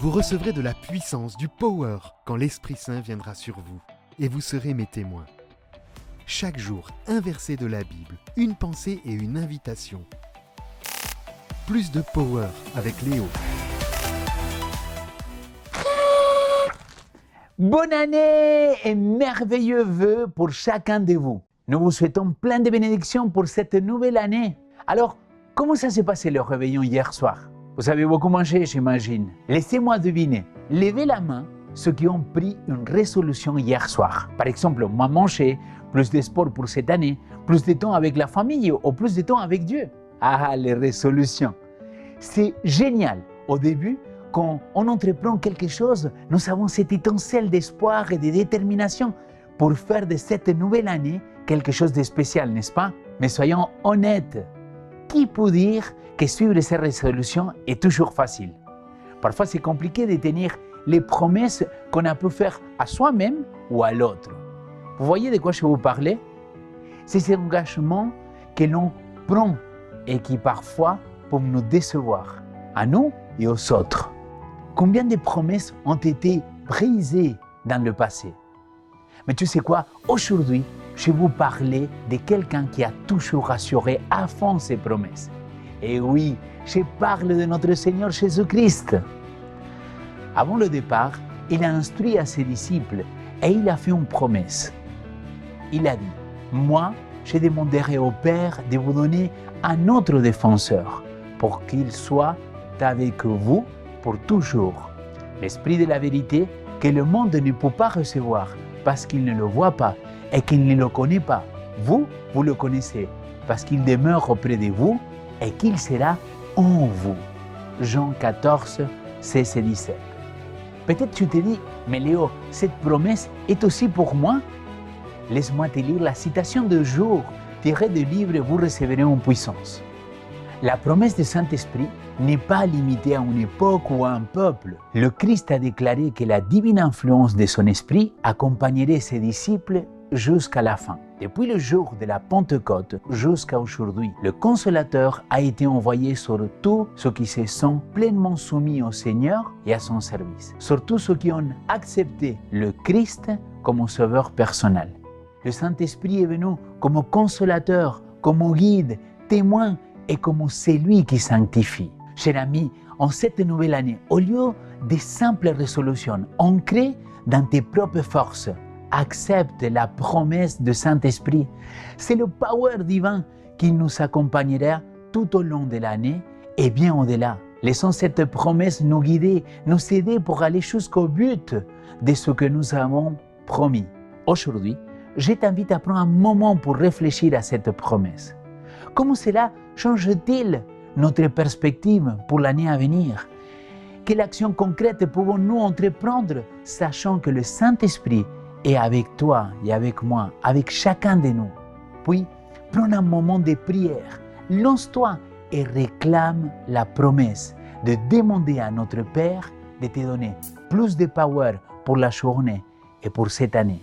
Vous recevrez de la puissance, du power, quand l'Esprit Saint viendra sur vous, et vous serez mes témoins. Chaque jour, un verset de la Bible, une pensée et une invitation. Plus de power avec Léo. Bonne année et merveilleux vœux pour chacun de vous. Nous vous souhaitons plein de bénédictions pour cette nouvelle année. Alors, comment ça s'est passé le réveillon hier soir? Vous avez beaucoup mangé, j'imagine. Laissez-moi deviner. Levez la main ceux qui ont pris une résolution hier soir. Par exemple, moi manger, plus de sport pour cette année, plus de temps avec la famille ou plus de temps avec Dieu. Ah, les résolutions. C'est génial. Au début, quand on entreprend quelque chose, nous avons cette étincelle d'espoir et de détermination pour faire de cette nouvelle année quelque chose de spécial, n'est-ce pas? Mais soyons honnêtes. Qui peut dire que suivre ces résolutions est toujours facile? Parfois, c'est compliqué de tenir les promesses qu'on a pu faire à soi-même ou à l'autre. Vous voyez de quoi je vous parlais? C'est ces engagements que l'on prend et qui parfois peuvent nous décevoir, à nous et aux autres. Combien de promesses ont été brisées dans le passé? Mais tu sais quoi? Aujourd'hui, je vais vous parler de quelqu'un qui a toujours assuré à fond ses promesses. Et oui, je parle de notre Seigneur Jésus-Christ. Avant le départ, il a instruit à ses disciples et il a fait une promesse. Il a dit, « Moi, je demanderai au Père de vous donner un autre défenseur pour qu'il soit avec vous pour toujours. L'Esprit de la vérité que le monde ne peut pas recevoir parce qu'il ne le voit pas et qu'il ne le connaît pas. Vous, vous le connaissez parce qu'il demeure auprès de vous et qu'il sera en vous. » Jean 14, 16 et 17. Peut-être tu te dis, mais Léo, cette promesse est aussi pour moi? Laisse-moi te lire la citation de jour tirée du livre « Vous recevrez en puissance ». La promesse du Saint-Esprit n'est pas limitée à une époque ou à un peuple. Le Christ a déclaré que la divine influence de son Esprit accompagnerait ses disciples jusqu'à la fin. Depuis le jour de la Pentecôte jusqu'à aujourd'hui, le Consolateur a été envoyé sur tous ceux qui se sont pleinement soumis au Seigneur et à son service. Sur tous ceux qui ont accepté le Christ comme sauveur personnel. Le Saint-Esprit est venu comme consolateur, comme guide, témoin et comme celui qui sanctifie. Cher ami, en cette nouvelle année, au lieu de simples résolutions ancrées dans tes propres forces, accepte la promesse du Saint-Esprit. C'est le power divin qui nous accompagnera tout au long de l'année et bien au-delà. Laissons cette promesse nous guider, nous aider pour aller jusqu'au but de ce que nous avons promis. Aujourd'hui, je t'invite à prendre un moment pour réfléchir à cette promesse. Comment cela change-t-il notre perspective pour l'année à venir? Quelle action concrète pouvons-nous entreprendre, sachant que le Saint-Esprit est avec toi et avec moi, avec chacun de nous? Puis, prends un moment de prière, lance-toi et réclame la promesse de demander à notre Père de te donner plus de power pour la journée et pour cette année.